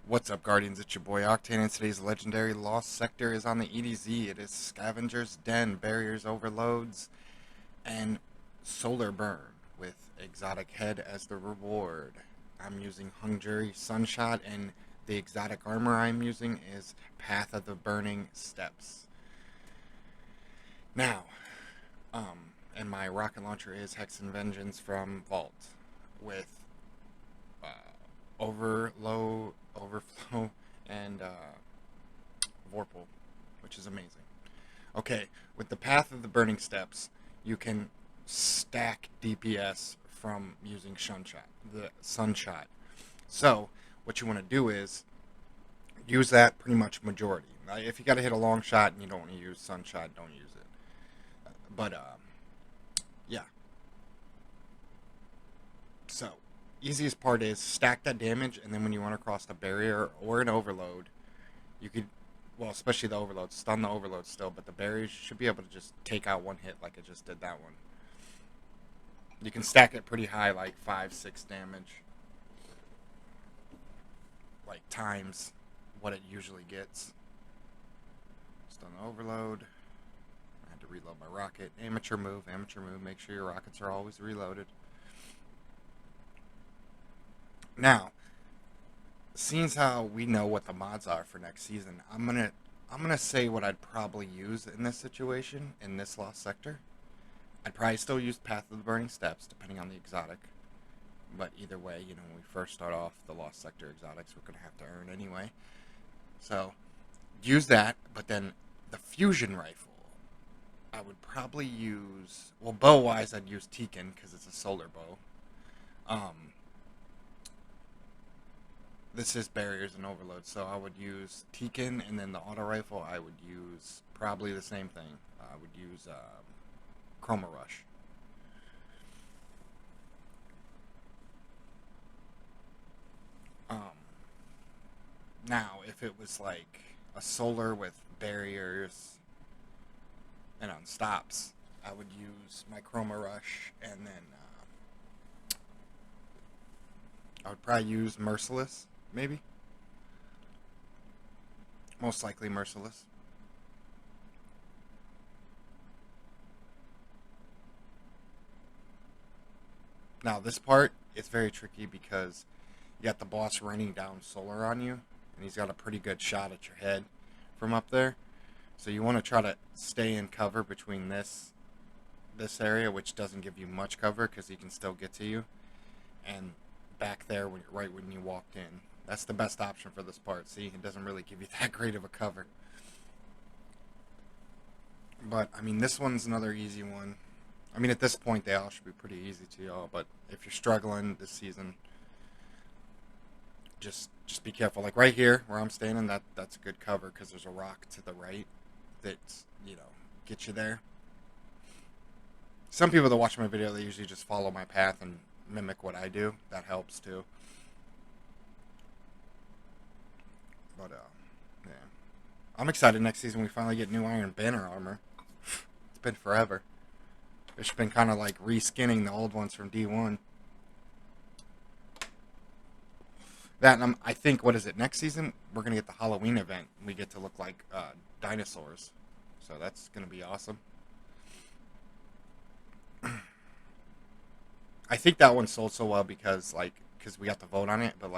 What's up, Guardians? It's your boy Octane, and today's legendary lost sector is on the EDZ. It is Scavenger's Den, Barriers Overloads, and Solar Burn with Exotic Head as the reward. I'm using Hung Jury Sunshot, and the exotic armor I'm using is Path of the Burning Steps. Now, and my rocket launcher is Hexen Vengeance from Vault with uh, Overflow, and Vorpal, which is amazing. Okay, with the Path of the Burning Steps, you can stack DPS from using the Sunshot. So, what you want to do is use that pretty much majority. If you got to hit a long shot and you don't want to use Sunshot, don't use it. But yeah. So, easiest part is stack that damage, and then when you run across a barrier or an overload, you could, well, especially the overload, stun the overload still, but the barriers should be able to just take out one hit like it just did that one. You can stack it pretty high, like 5-6 damage, like times what it usually gets. Stun the overload. I had to reload my rocket. Amateur move. Make sure your rockets are always reloaded. Now, seeing how we know what the mods are for next season, I'm gonna say what I'd probably use in this situation, in this lost sector. I'd probably still use Path of the Burning Steps, depending on the exotic. But either way, when we first start off the lost sector exotics, we're gonna have to earn anyway. So use that, but then the fusion rifle, I would probably use. Well, bow wise, I'd use Tekin because it's a solar bow. Um, this is barriers and overload, so I would use Tekin, and then the auto rifle I would use probably the same thing. I would use Chroma Rush. Um, Now, if it was like a solar with barriers and on stops, I would use my Chroma Rush, and then I would probably use Merciless, maybe. Most likely Merciless. Now, this part is very tricky because you got the boss raining down solar on you, and he's got a pretty good shot at your head from up there. So you want to try to stay in cover between this area, which doesn't give you much cover because he can still get to you, and back there right when you walked in. That's the best option for this part. See, it doesn't really give you that great of a cover. But I mean, this one's another easy one. I mean, at this point, they all should be pretty easy to y'all. But if you're struggling this season, just be careful. Like right here, where I'm standing, that's a good cover because there's a rock to the right that gets you there. Some people that watch my video, they usually just follow my path and mimic what I do. That helps too. But yeah, I'm excited. Next season, we finally get new Iron Banner armor. It's been forever. It's been kind of like reskinning the old ones from D1. That, and I think, what is it, next season, we're going to get the Halloween event. We get to look like dinosaurs. So that's going to be awesome. I think that one sold so well because we got to vote on it, but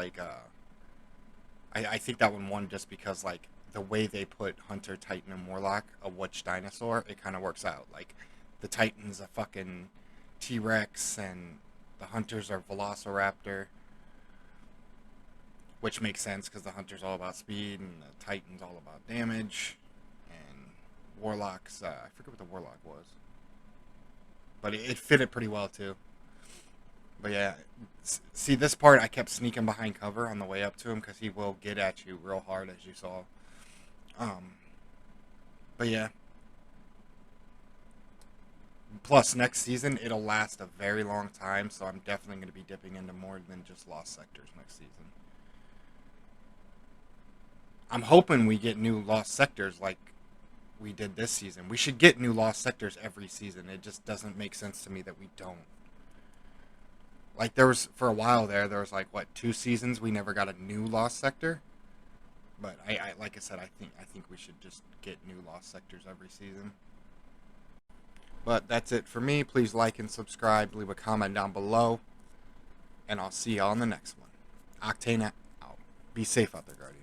I think that one won just because the way they put Hunter, Titan, and Warlock, a which dinosaur, it kind of works out. Like the Titan's a fucking T-Rex, and the Hunters are Velociraptor, which makes sense because the Hunter's all about speed and the Titan's all about damage, and Warlock's I forget what the Warlock was, but it fit it pretty well too. But yeah, see this part, I kept sneaking behind cover on the way up to him because he will get at you real hard, as you saw. Um, but yeah. Plus, next season it'll last a very long time, so I'm definitely going to be dipping into more than just Lost Sectors next season. I'm hoping we get new Lost Sectors like we did this season. We should get new Lost Sectors every season. It just doesn't make sense to me that we don't. Like there was for a while there was like what 2 seasons we never got a new Lost Sector. But I like I said, I think we should just get new lost sectors every season. But that's it for me. Please like and subscribe. Leave a comment down below. And I'll see y'all in the next one. Octane out. Be safe out there, Guardians.